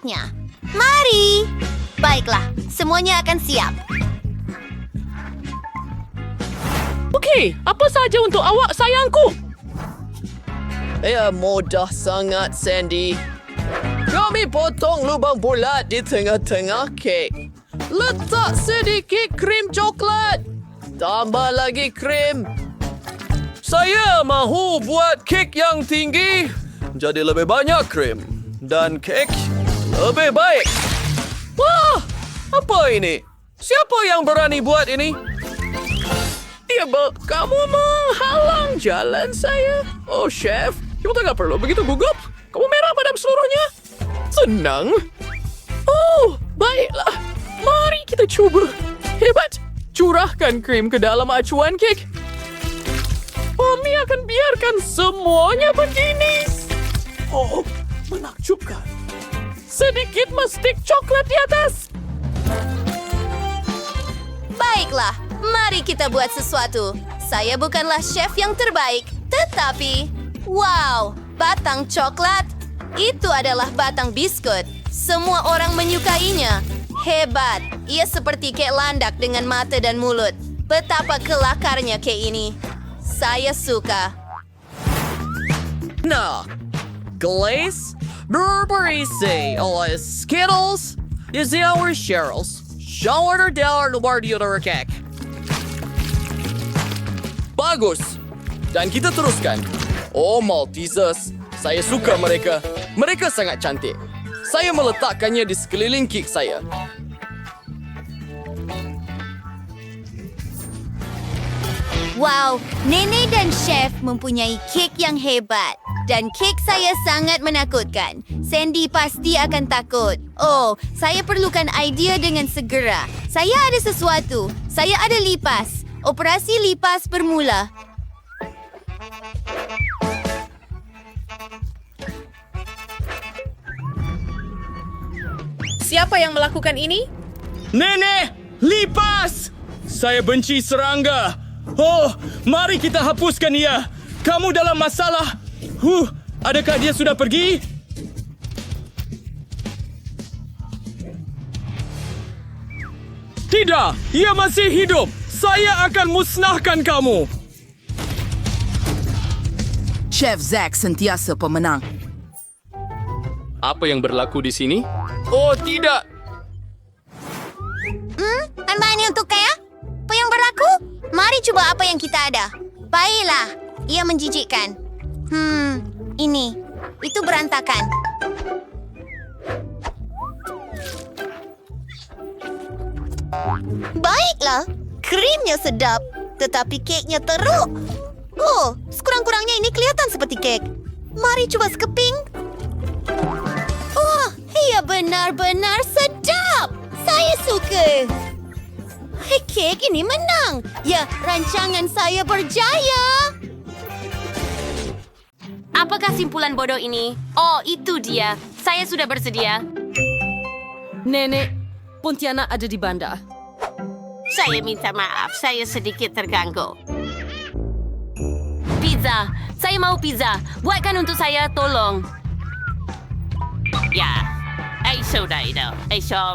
keknya. Mari! Baiklah, semuanya akan siap. Okey, apa saja untuk awak, sayangku? Ya, mudah sangat, Sandy. Kami potong lubang bulat di tengah-tengah kek. Letak sedikit krim coklat. Tambah lagi krim. Saya mahu buat kek yang tinggi. Jadi lebih banyak krim. Dan kek lebih baik. Wah, apa ini? Siapa yang berani buat ini? Ya, kamu menghalang jalan saya. Oh, chef. Kamu tak perlu begitu gugup. Kamu merah pada seluruhnya. Senang. Oh, baiklah. Mari kita coba. Hebat. Curahkan krim ke dalam acuan kek. Mami akan biarkan semuanya begini. Oh, menakjubkan. Sedikit mestik coklat di atas. Baiklah, mari kita buat sesuatu. Saya bukanlah chef yang terbaik, tetapi... Wow, batang coklat. Itu adalah batang biskut. Semua orang menyukainya. Hebat. Ia seperti kek landak dengan mata dan mulut. Betapa kelakarnya kek ini. Saya suka. Nah, glaze berberisi oleh Skittles is our Cheryl's. Shower down luar di udara kek. Bagus. Dan kita teruskan. Oh, Maltesers. Saya suka mereka. Mereka sangat cantik. Saya meletakkannya di sekeliling kek saya. Wow, nenek dan chef mempunyai kek yang hebat. Dan kek saya sangat menakutkan. Sandy pasti akan takut. Oh, saya perlukan idea dengan segera. Saya ada sesuatu. Saya ada lipas. Operasi lipas bermula. Siapa yang melakukan ini? Nenek, lipas! Saya benci serangga. Oh, mari kita hapuskan ia. Kamu dalam masalah. Adakah dia sudah pergi? Tidak, ia masih hidup. Saya akan musnahkan kamu. Chef Zack sentiasa pemenang. Apa yang berlaku di sini? Oh, tidak. Anda ini untuk kaya? Apa yang berlaku? Mari coba apa yang kita ada. Baiklah, ia menjijikkan. Ini. Itu berantakan. Baiklah, krimnya sedap, tetapi keknya teruk. Oh, sekurang-kurangnya ini kelihatan seperti kek. Mari coba sekeping. Oh, ia benar-benar sedap. Saya suka. Kek ini menang. Ya, rancangan saya berjaya. Apakah simpulan bodoh ini? Oh, itu dia. Saya sudah bersedia. Nenek, Pontianak ada di bandar. Saya minta maaf, saya sedikit terganggu. Pizza. Saya mau pizza. Buatkan untuk saya, tolong. Ya. Sudah itu.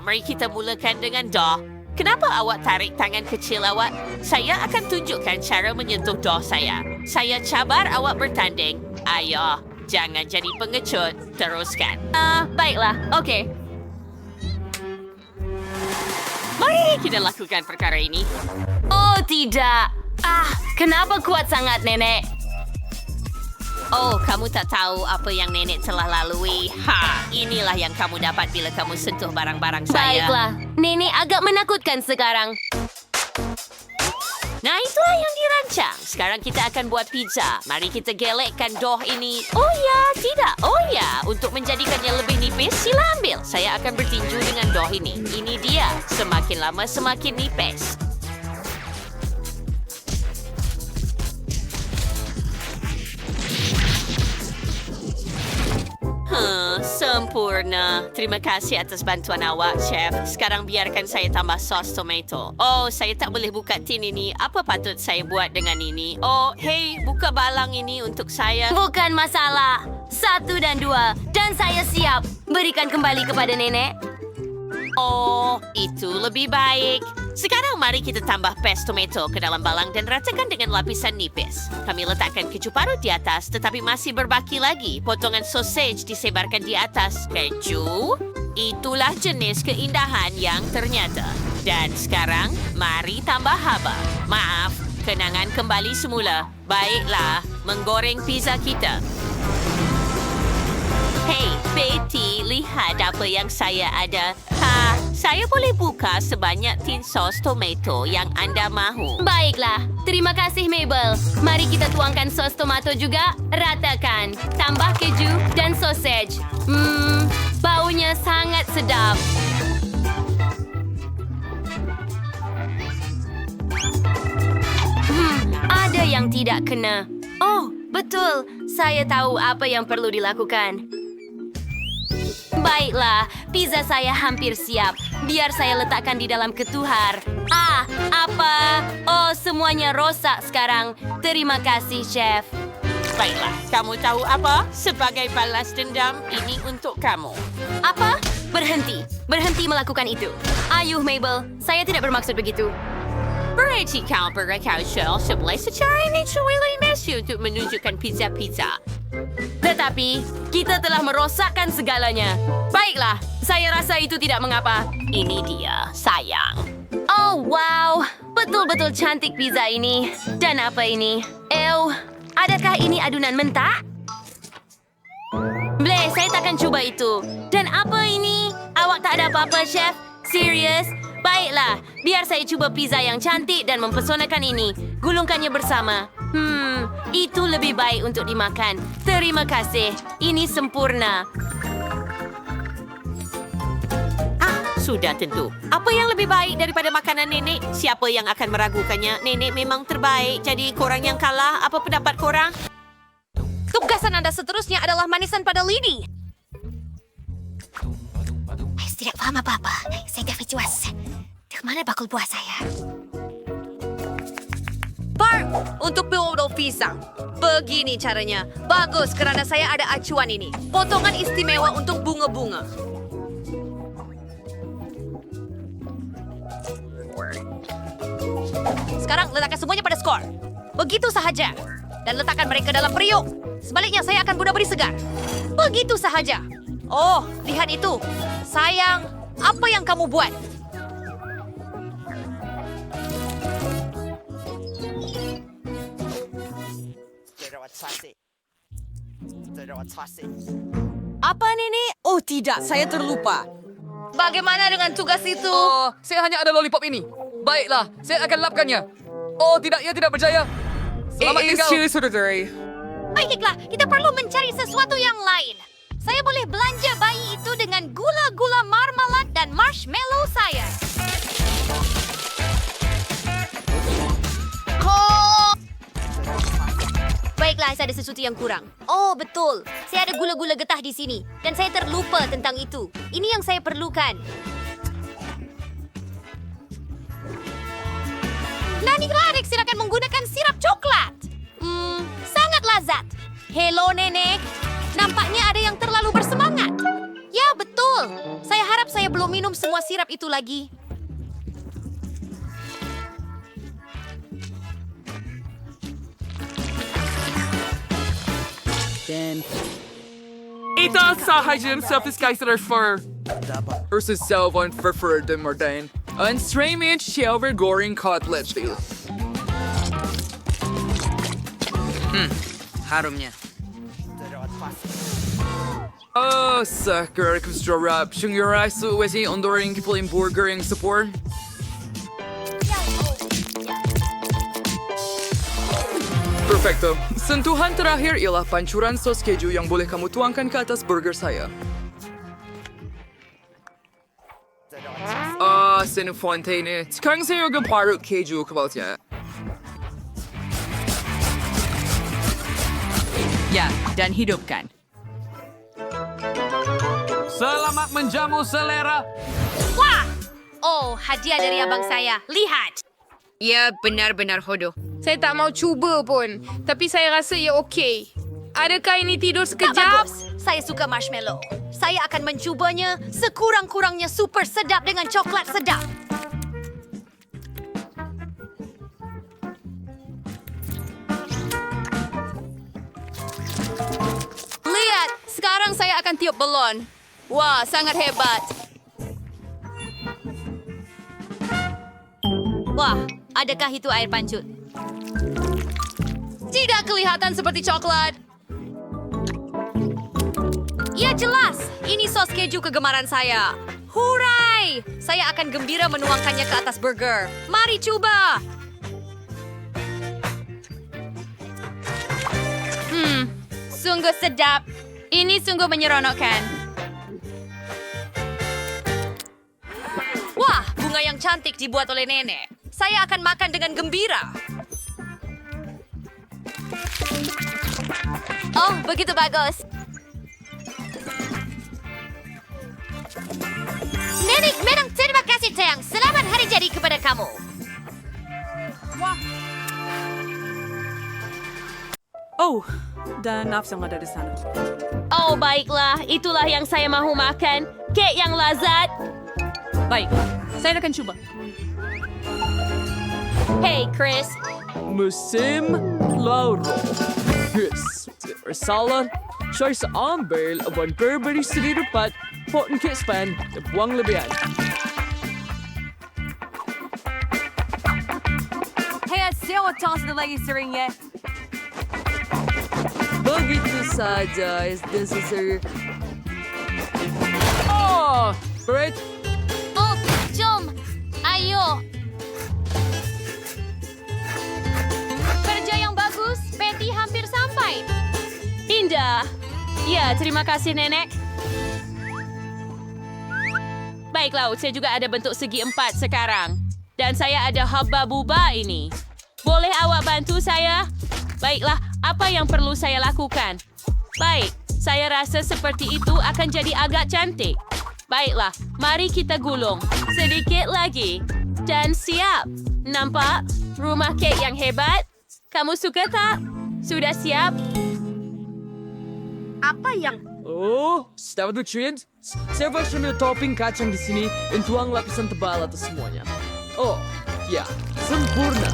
Mari kita mulakan dengan doh. Kenapa awak tarik tangan kecil awak? Saya akan tunjukkan cara menyentuh doh saya. Saya cabar awak bertanding. Ayo, jangan jadi pengecut. Teruskan. Baiklah. Okey. Mari kita lakukan perkara ini. Oh, tidak. Kenapa kuat sangat, Nenek? Oh, kamu tak tahu apa yang Nenek telah lalui. Inilah yang kamu dapat bila kamu sentuh barang-barang saya. Baiklah, Nenek agak menakutkan sekarang. Nah, itulah yang dirancang. Sekarang kita akan buat pizza. Mari kita gelekkan doh ini. Oh ya, tidak. Oh ya, untuk menjadikannya lebih nipis, sila ambil. Saya akan bertinju dengan doh ini. Ini dia. Semakin lama, semakin nipis. Sempurna. Terima kasih atas bantuan awak, Chef. Sekarang biarkan saya tambah sos tomato. Oh, saya tak boleh buka tin ini. Apa patut saya buat dengan ini? Oh, hey, buka balang ini untuk saya. Bukan masalah. 1 dan 2. Dan saya siap. Berikan kembali kepada nenek. Oh, itu lebih baik. Sekarang mari kita tambah pesto tomato ke dalam balang dan ratakan dengan lapisan nipis. Kami letakkan keju parut di atas, tetapi masih berbaki lagi. Potongan sausage disebarkan di atas. Keju, itulah jenis keindahan yang ternyata. Dan sekarang, mari tambah haba. Maaf, kenangan kembali semula. Baiklah, menggoreng pizza kita. Hei, Betty, lihat apa yang saya ada. Saya boleh buka sebanyak tin sos tomato yang anda mahu. Baiklah, terima kasih Mabel. Mari kita tuangkan sos tomato juga. Ratakan, tambah keju dan sausage. Baunya sangat sedap. Ada yang tidak kena. Oh, betul. Saya tahu apa yang perlu dilakukan. Baiklah, pizza saya hampir siap. Biar saya letakkan di dalam ketuhar. Apa? Oh, semuanya rosak sekarang. Terima kasih, Chef. Baiklah, kamu tahu apa? Sebagai balas dendam, ini untuk kamu. Apa? Berhenti. Berhenti melakukan itu. Ayuh, Mabel. Saya tidak bermaksud begitu. Berhenti kau berakau Shell sebelah secara ini cuili nasi untuk menunjukkan pizza-pizza. Tetapi, kita telah merosakkan segalanya. Baiklah, saya rasa itu tidak mengapa. Ini dia, sayang. Oh, wow. Betul-betul cantik pizza ini. Dan apa ini? Adakah ini adunan mentah? Bleh, saya takkan coba itu. Dan apa ini? Awak tak ada apa-apa, Chef? Serius? Baiklah, biar saya coba pizza yang cantik dan mempesonakan ini. Gulungkannya bersama. Itu lebih baik untuk dimakan. Terima kasih. Ini sempurna. Sudah tentu. Apa yang lebih baik daripada makanan nenek? Siapa yang akan meragukannya? Nenek memang terbaik, jadi korang yang kalah. Apa pendapat korang? Tugasan Anda seterusnya adalah manisan pada lidi. Saya tidak faham apa-apa. Saya dah berjuas. Di mana bakul buah saya? Barb, untuk piwodol pisang. Begini caranya. Bagus kerana saya ada acuan ini. Potongan istimewa untuk bunga-bunga. Sekarang letakkan semuanya pada skor. Begitu sahaja. Dan letakkan mereka dalam periuk. Sebaliknya saya akan beri segar. Begitu sahaja. Oh, lihat itu. Sayang, apa yang kamu buat? Apa, Nenek? Oh, tidak. Saya terlupa. Bagaimana dengan tugas itu? Oh, saya hanya ada lollipop ini. Baiklah, saya akan lapkannya. Oh, tidak, ia tidak berjaya. Selamat tinggal. Baiklah, kita perlu mencari sesuatu yang lain. Saya boleh belanja bayi itu dengan gula-gula marmalade dan marshmallow saya. Baiklah, saya ada sesuatu yang kurang. Oh, betul. Saya ada gula-gula getah di sini. Dan saya terlupa tentang itu. Ini yang saya perlukan. Nani Radek silakan menggunakan sirap coklat. Sangat lazat. Hello, Nenek. Nampaknya ada yang terlalu bersemangat. Ya, betul. Saya harap saya belum minum semua sirap itu lagi. Ito sahaja self-disguiser for versus Selvon for the Mordain. And streaming silver goring cutlet deal. Harumnya. Oh, sucker, kusdrarap. Shungyurai suwesi ondoring kipling burgering support. Perfecto. Sentuhan terakhir ialah pancuran sos keju yang boleh kamu tuangkan ke atas burger saya. Senufontaine. Sekarang saya juga parut keju kebalnya. Ya, dan hidupkan. Selamat menjamu selera. Wah! Oh, hadiah dari abang saya. Lihat. Ya, benar-benar hodoh. Saya tak mau cuba pun. Tapi saya rasa ia okey. Adakah ini tidur Tak sekejap? bagus. Saya suka marshmallow. Saya akan mencubanya sekurang-kurangnya super sedap dengan coklat sedap. Lihat, sekarang saya akan tiup belon. Wah, sangat hebat. Wah, adakah itu air pancut? Tidak kelihatan seperti coklat. Ya jelas, ini sos keju kegemaran saya. Hurai! Saya akan gembira menuangkannya ke atas burger. Mari coba! Sungguh sedap. Ini sungguh menyeronokkan. Wah, bunga yang cantik dibuat oleh nenek. Saya akan makan dengan gembira. Oh, begitu bagus. Nenek memang terima kasih sayang. Selamat hari jadi kepada kamu. Oh, dan nafsu yang ada di sana. Oh, baiklah. Itulah yang saya mahu makan. Kek yang lazat. Baik, saya akan coba. Hey, Chris. Musim lauro. Yes. Salah. Saya seambil abang berberi sedikit dapat poten kek span dan buang lebihan. Hey, siapa tahu sudah lagi sering ya? Begitu saja, is necessary. Oh, Brett. Oh, jom. Ayo. Kerja yang bagus. Patty hampir sampai. Indah. Ya, terima kasih, Nenek. Baiklah, saya juga ada bentuk segi 4 sekarang. Dan saya ada hubba-bubba ini. Boleh awak bantu saya? Baiklah, apa yang perlu saya lakukan? Baik, saya rasa seperti itu akan jadi agak cantik. Baiklah, mari kita gulung. Sedikit lagi. Dan siap. Nampak? Rumah kek yang hebat? Kamu suka tak? Sudah siap? Oh, selamat nutrient. Saya ambil topping kacang di sini dan tuang lapisan tebal atas semuanya. Oh, ya, sempurna.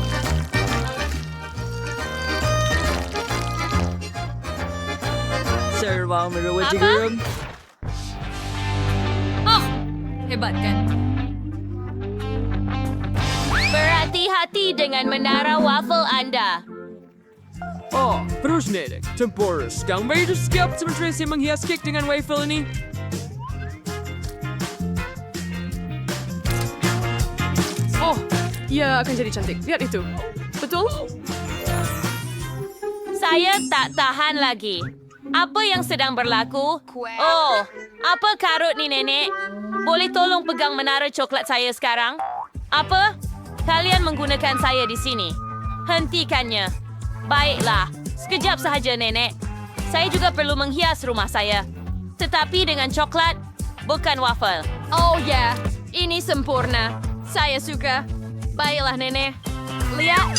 Saya mau merawat Apa? garam. Hebat kan? Berhati-hati dengan menara waffle Anda. Oh, terus Nenek, tempura. Sekarang baru siap sementara saya menghias kek dengan waffle ini. Oh, ia akan jadi cantik. Lihat itu. Betul? Saya tak tahan lagi. Apa yang sedang berlaku? Oh, apa karut ni, Nenek? Boleh tolong pegang menara coklat saya sekarang? Apa? Kalian menggunakan saya di sini. Hentikannya. Baiklah, sekejap sahaja, Nenek. Saya juga perlu menghias rumah saya. Tetapi dengan coklat, bukan waffle. Oh ya, ini sempurna. Saya suka. Baiklah, Nenek. Lihat.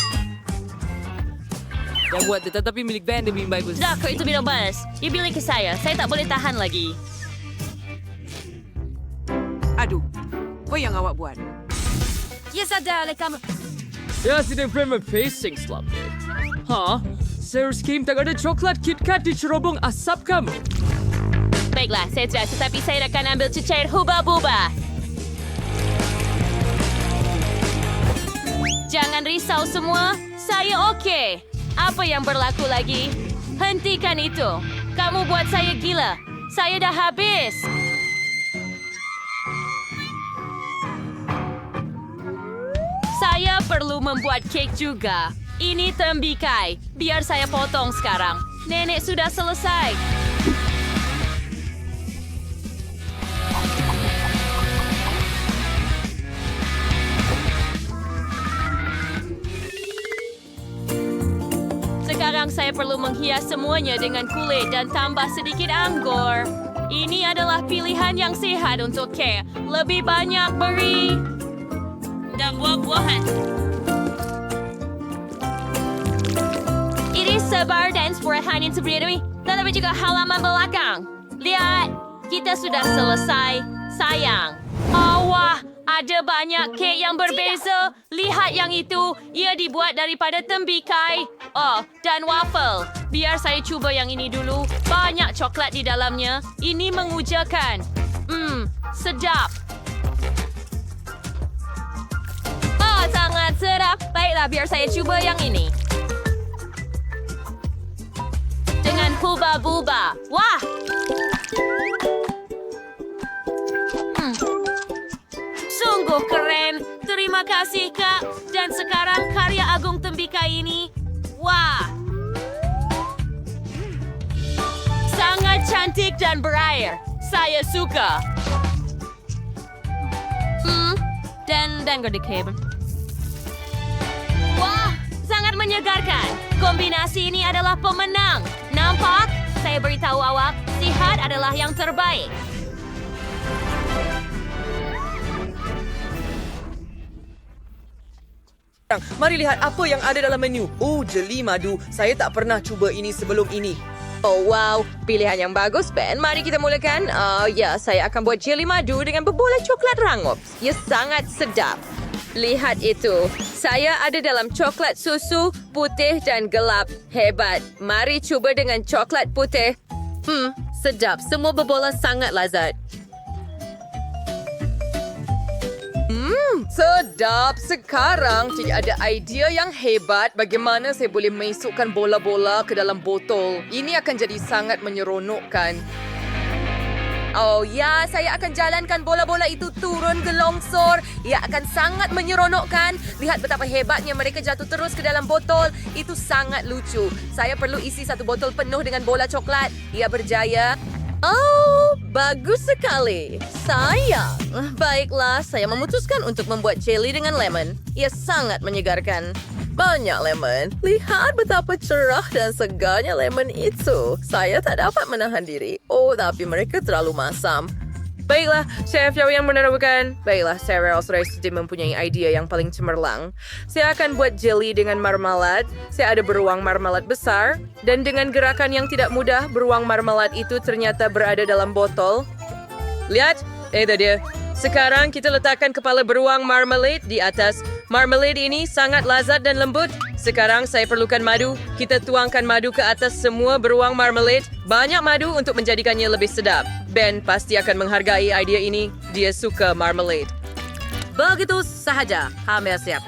Yang buat tetapi milik band lebih bagus. Dako, itu minum bas. Dia bilang ke saya tak boleh tahan lagi. Aduh, apa yang awak buat? Ya sadar oleh kamu. Ya, sedang prima pacing slap. Hah? Saya skim tak ada coklat KitKat di cerobong asap kamu. Baiklah, saya tidak, tetapi saya akan ambil cecair hubba-bubba. Jangan risau semua, saya okey. Apa yang berlaku lagi? Hentikan itu. Kamu buat saya gila. Saya dah habis. Saya perlu membuat kek juga. Ini tembikai. Biar saya potong sekarang. Nenek sudah selesai. Sekarang saya perlu menghias semuanya dengan kulit dan tambah sedikit anggur. Ini adalah pilihan yang sehat untuk kek. Lebih banyak beri. Dan buah-buahan. Ini sabar dan sepurahan yang seperti ini. tapi juga halaman belakang. Lihat, kita sudah selesai, sayang. Oh, wah, ada banyak kek yang berbeza. Lihat yang itu, ia dibuat daripada tembikai. Oh, dan waffle. Biar saya cuba yang ini dulu. Banyak coklat di dalamnya. Ini mengujakan. Sedap. Oh, sangat sedap. Baiklah, biar saya cuba yang ini. Dengan bulba-bulba. Wah! Sungguh keren. Terima kasih, Kak. Dan sekarang karya agung tembikai ini. Wah! Sangat cantik dan berair. Saya suka. Dan gede. Wah, sangat menyegarkan. Kombinasi ini adalah pemenang. Nampak? Saya beritahu awak, sihat adalah yang terbaik. Mari lihat apa yang ada dalam menu. Oh, jeli madu. Saya tak pernah cuba ini sebelum ini. Oh, wow. Pilihan yang bagus, Ben. Mari kita mulakan. Ya, saya akan buat jeli madu dengan berbola coklat rangup. Ia sangat sedap. Lihat itu. Saya ada dalam coklat susu, putih dan gelap. Hebat. Mari cuba dengan coklat putih. Sedap. Semua berbola sangat lazat. Sedap. Sekarang tidak ada idea yang hebat bagaimana saya boleh masukkan bola-bola ke dalam botol. Ini akan jadi sangat menyeronokkan. Oh ya, saya akan jalankan bola-bola itu turun ke longsor. Ia akan sangat menyeronokkan. Lihat betapa hebatnya mereka jatuh terus ke dalam botol. Itu sangat lucu. Saya perlu isi satu botol penuh dengan bola coklat. Ia berjaya. Oh, bagus sekali. Sayang. Baiklah, saya memutuskan untuk membuat jelly dengan lemon. Ia sangat menyegarkan. Banyak lemon. Lihat betapa cerah dan segarnya lemon itu. Saya tak dapat menahan diri. Oh, tapi mereka terlalu masam. Baiklah, Chef Yao yang menerangkan. Baiklah, saya rasa sudah mempunyai idea yang paling cemerlang. Saya akan buat jelly dengan marmalade. Saya ada beruang marmalade besar. Dan dengan gerakan yang tidak mudah, beruang marmalade itu ternyata berada dalam botol. Lihat, itu dia. Sekarang kita letakkan kepala beruang marmalade di atas. Marmalade ini sangat lazat dan lembut. Sekarang saya perlukan madu. Kita tuangkan madu ke atas semua beruang marmalade. Banyak madu untuk menjadikannya lebih sedap. Ben pasti akan menghargai idea ini. Dia suka marmalade. Begitu sahaja. Hampir siap.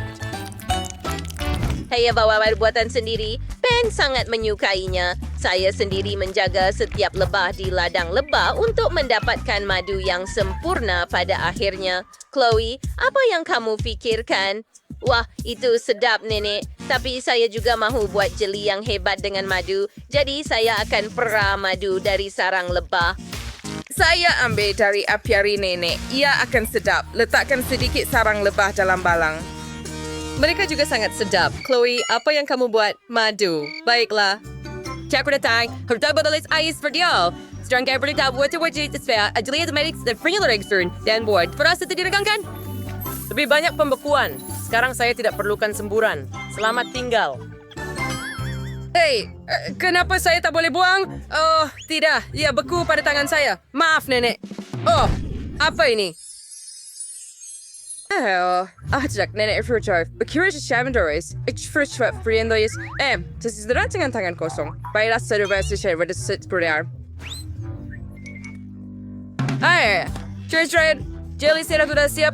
Saya bawa buatan sendiri. Ben sangat menyukainya. Saya sendiri menjaga setiap lebah di ladang lebah untuk mendapatkan madu yang sempurna pada akhirnya. Chloe, apa yang kamu fikirkan? Wah, itu sedap, Nenek. Tapi saya juga mahu buat jeli yang hebat dengan madu. Jadi saya akan pera madu dari sarang lebah. Saya ambil dari apiari Nenek. Ia akan sedap. Letakkan sedikit sarang lebah dalam balang. Mereka juga sangat sedap. Chloe, apa yang kamu buat? Madu. Baiklah. Cakra datang. Harta badalis ais for dia. Sekarang kaya berita buat wajib isfaya. Ajli admetics dan freezer extern. Dan buat. Perasa tidak diregangkan. Lebih banyak pembekuan. Sekarang saya tidak perlukan semburan. Selamat tinggal. Hei, kenapa saya tak boleh buang? Oh, tidak. Ia beku pada tangan saya. Maaf, Nenek. Oh, apa ini? Ajak Nenek Frutar. Berkira Shamandoris. Frutar Friendois. Sesederhana dengan tangan kosong. Baiklah, serba saya pada seperti Trade. Jelly syrup sudah siap.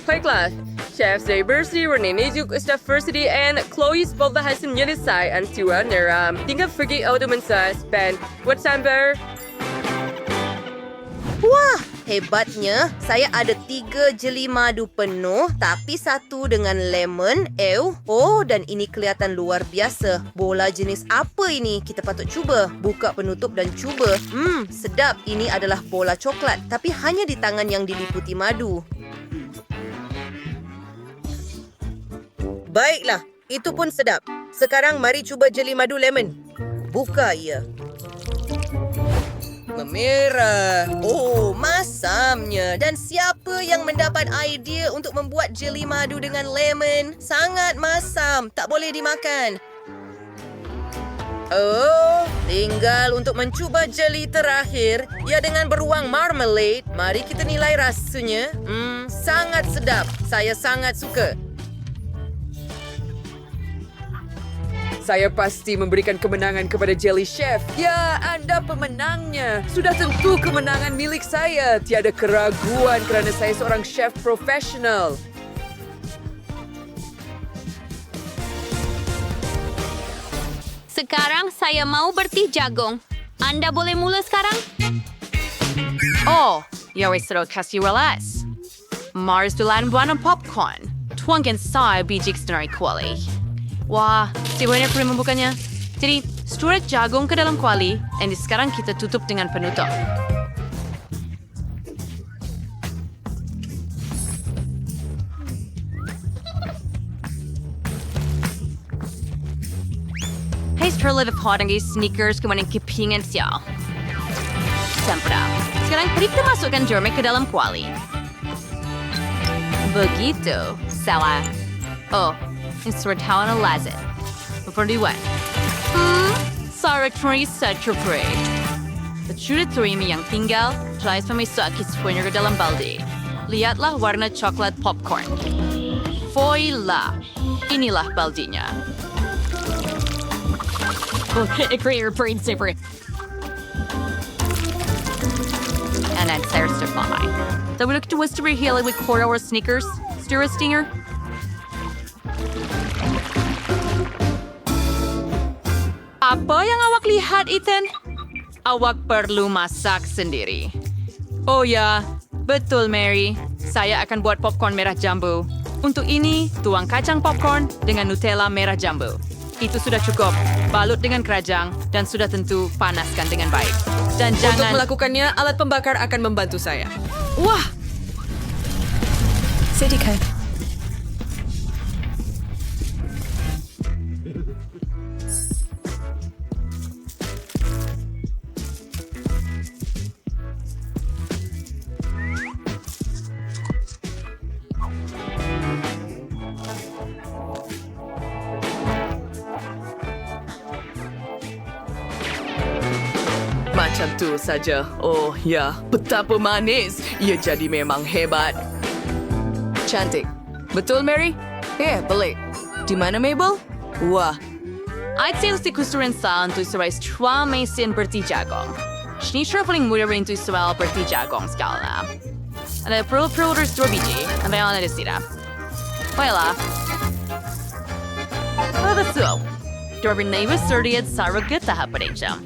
Baiklah, Chef saya bersih Renee juga sudah bersih and Chloe boba hasil menyelesai antua neram. Tinggal pergi auto mensas Ben. Buat sambar. Wah, hebatnya. Saya ada 3 jeli madu penuh tapi 1 dengan lemon. Dan ini kelihatan luar biasa. Bola jenis apa ini? Kita patut cuba. Buka penutup dan cuba. Sedap. Ini adalah bola coklat tapi hanya di tangan yang diliputi madu. Baiklah, itu pun sedap. Sekarang mari cuba jeli madu lemon. Buka ia. Memerah. Oh, masamnya. Dan siapa yang mendapat idea untuk membuat jeli madu dengan lemon? Sangat masam. Tak boleh dimakan. Oh, tinggal untuk mencuba jeli terakhir. Ya, dengan beruang marmalade. Mari kita nilai rasanya. Sangat sedap. Saya sangat suka. Saya pasti memberikan kemenangan kepada Jelly Chef. Ya, Anda pemenangnya. Sudah tentu kemenangan milik saya. Tiada keraguan kerana saya seorang chef profesional. Sekarang saya mau bertih jagung. Anda boleh mula sekarang? Oh, jag visste då kasih relax. Mars dulan buana popcorn. Tuangkan saya biji extraordinary kuali. Wah, si Werner perlu membukanya. Jadi, sturut jagung ke dalam kuali, dan sekarang kita tutup dengan penutup. Hei, terlebih hot dengan sneakers kemudian kepingan sial. Sempurna. Sekarang kita masukkan jeruk ke dalam kuali. Begitu. Salah. Oh, insertawan lazim. Berperluan. Sarah Teresa Trupri. Sudah terima yang tinggal, try memisah kisahnya ke dalam baldi. Lihatlah warna coklat popcorn. Voila. Inilah baldinya. Career principle. And then Sarah Stefani. So we look to Wisteria Hill with quarter or sneakers. Stir stinger. Apa yang awak lihat, Ethan? Awak perlu masak sendiri. Oh ya, betul Mary. Saya akan buat popcorn merah jambu. Untuk ini, tuang kacang popcorn dengan Nutella merah jambu. Itu sudah cukup. Balut dengan kerajang dan sudah tentu panaskan dengan baik. Dan Untuk jangan... melakukannya, alat pembakar akan membantu saya. Wah! Sedikit. Macam tu saja. Oh ya, betapa manis. Ia jadi memang hebat. Cantik. Betul, Mary? Pelik. Di mana Mabel? Wah. I'd say si kusturin sa untuk serai stra mesin berti jagong. Sni traveling muda rin tu serai berti jagong skala. Ada pro dua biji. Ada yang ada sira. Baiklah. Apa tu? Dorben neighbor surdiat saragat tahap pereja.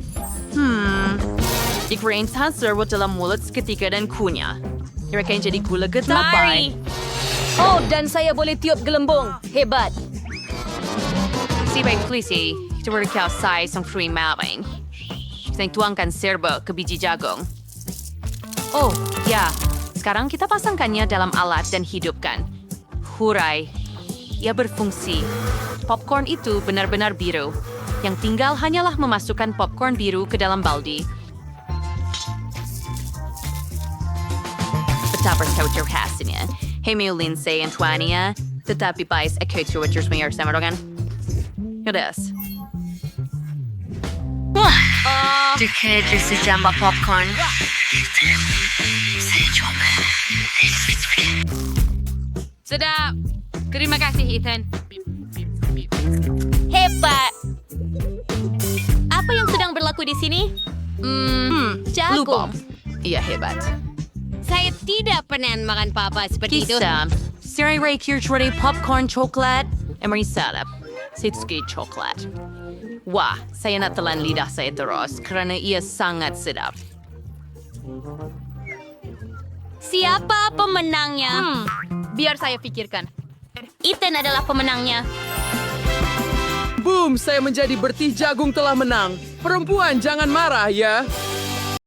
Ikrain sa servo dalam mulut seketika dan kunyah. Irakan jadi gula getapay. Oh, dan saya boleh tiup gelembung. Hebat. Si baik Felici, kita berkau size ng cream mapping. Kita tuangkan serba ke biji jagung. Oh, ya. Sekarang kita pasangkannya dalam alat dan hidupkan. Hurai. Ia berfungsi. Popcorn itu benar-benar biru. Yang tinggal hanyalah memasukkan popcorn biru ke dalam baldi. Betapa sekautur hasilnya. Hemi Lindsay Antonia, tetapi pais ekautur wajur smayar sama dengan. Yodas. Dikit sejambak popcorn. Sedap. Terima kasih, Ethan. Hebat. Apa yang sedang berlaku di sini? Jagung. Iya, hebat. Saya tidak pernah makan papa seperti itu. Kita, Siri Ray Kirchwari popcorn coklat, Emery salap, Sitsuki coklat. Wah, saya nak telan lidah saya terus kerana ia sangat sedap. Siapa pemenangnya? Biar saya pikirkan. Ethan adalah pemenangnya. Boom, saya menjadi bertih jagung telah menang. Perempuan, jangan marah ya.